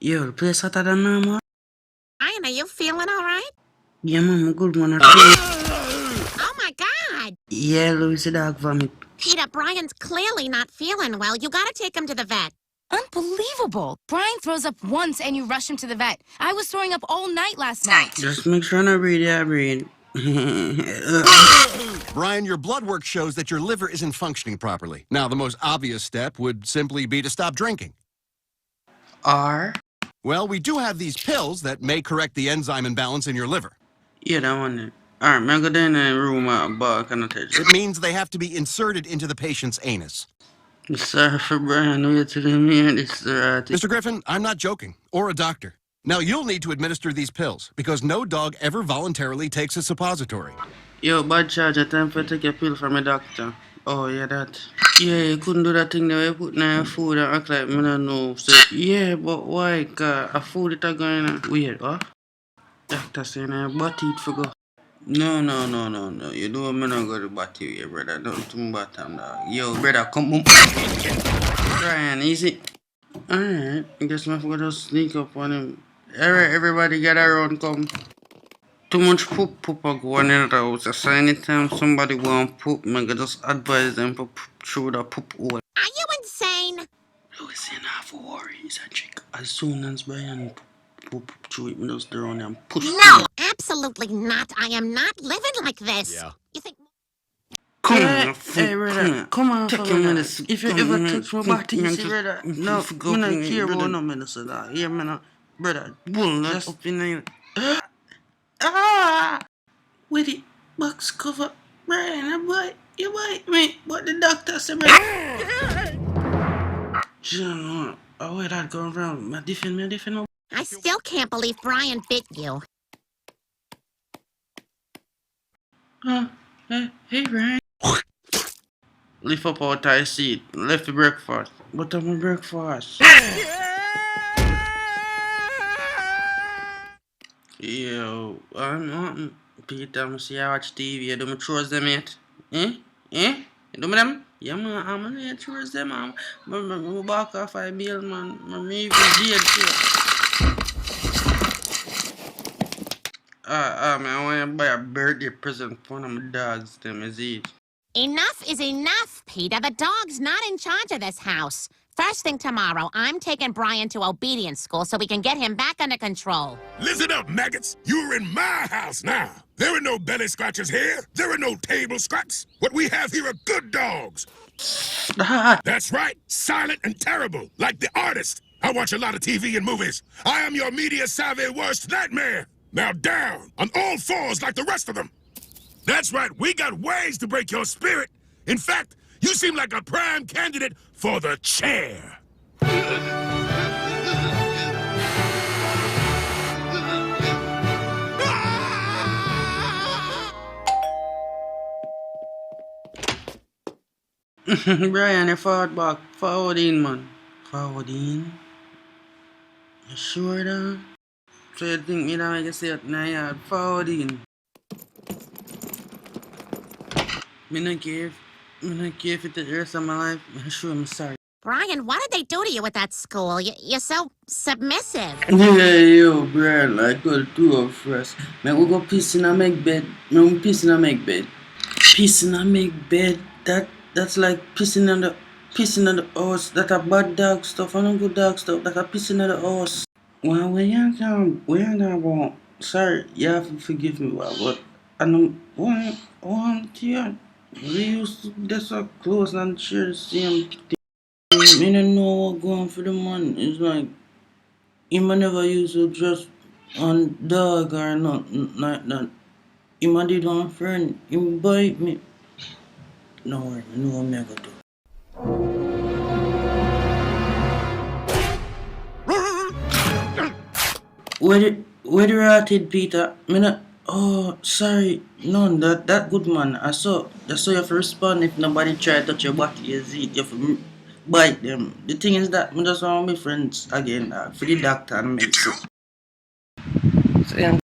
Yo, the place hotter than normal? Ryan, are you feeling alright? Yeah, man, good man. I feel. Oh my god! Yeah, Louis the dog vomit. Peter, Brian's clearly not feeling well. You gotta take him to the vet. Unbelievable! Brian throws up once and you rush him to the vet. I was throwing up all night last night. Just make sure I breathe, yeah, breathe. Brian, your blood work shows that your liver isn't functioning properly. Now, the most obvious step would simply be to stop drinking. R? Well, we do have these pills that may correct the enzyme imbalance in your liver. Yeah, that one there. Alright, man, go down in the room back and I'll tell you. It means they have to be inserted into the patient's anus. Sorry for Brian, wait till me and this Mr. Griffin, I'm not joking, or a doctor. Now, you'll need to administer these pills, because no dog ever voluntarily takes a suppository. Yo, bad charge, time for take a pill from a doctor. Oh, yeah, that. Yeah, you couldn't do that thing that we put in your food and act like me don't know. So, yeah, but why? Cause a food it a going on. Weird, huh? Doctor saying I butt it for go. No. You know me not go to batty with you, brother. Don't to bottom dog. Yo, brother, come on. Brian, easy. Alright, I guess I forgot to sneak up on him. Alright, everybody get around, come. Too much poop a go on in the house. So anytime somebody want poop, I can just advise them to poop through the poop hole. Are you insane? Louis, you not have to worry. He's a chick. As soon as Brian poop through it, me just down and push No, absolutely not. I am not living like this. Yeah. You think... Come on, hey, brother. Come on, take your minutes. If you ever touch my body, you see, brother. No, me not care about no medicine. Yeah, man, brother. Bull, that's up in there. With the box cover, Brian, you bite me. What the doctor said, brother? John, where that going from? Me different. I still can't believe Brian bit you. Hey, Brian. Lift up out of seat. Left the breakfast. What am I breakfast? Yo, I'm Peter, I see I watch TV. You do me chores them yet? You do me them? Yeah, man, I'm gonna chores them. I'm back off a bill, man. I'm even dead too. Man, I want to buy a birthday present for one of my dogs, them is it. Enough is enough, Peter. The dog's not in charge of this house. First thing tomorrow, I'm taking Brian to obedience school so we can get him back under control. Listen up, maggots. You're in my house now. There are no belly scratches here. There are no table scraps. What we have here are good dogs. That's right. Silent and terrible, like the artist. I watch a lot of TV and movies. I am your media-savvy worst nightmare. Now down, on all fours like the rest of them. That's right, we got ways to break your spirit. In fact, you seem like a prime candidate for the chair. Brian, you forward back. Forward in, man. Forward in? You sure, though? So you think me that I can say it in the yard? Forward in. Me not care if it's the rest of my life. I'm sure I'm sorry. Brian, what did they do to you at that school? You're so submissive. Yeah, yo, Brian, I got two of first. Man, we go piss in a make bed. Man, piss in a make bed. Piss in a make bed. That's like pissing on the house. That a bad dog stuff. I don't good dog stuff. That a pissing on the house. Well, we ain't gonna sorry, you have to forgive me, but I know one tear. We used to get so close and share the same thing. Me don't know what going for the man. It's like he might never used to just on dog or nothing like that. He might did one friend. He bite me. No worry, I know what I'm gonna do. Where the rotted Peter? Me not. Oh, sorry. No, that good man. That's so you have to respond if nobody try to touch your body. You see, you have to bite them. The thing is that me just want to be friends again for the doctor and medicine. So yeah.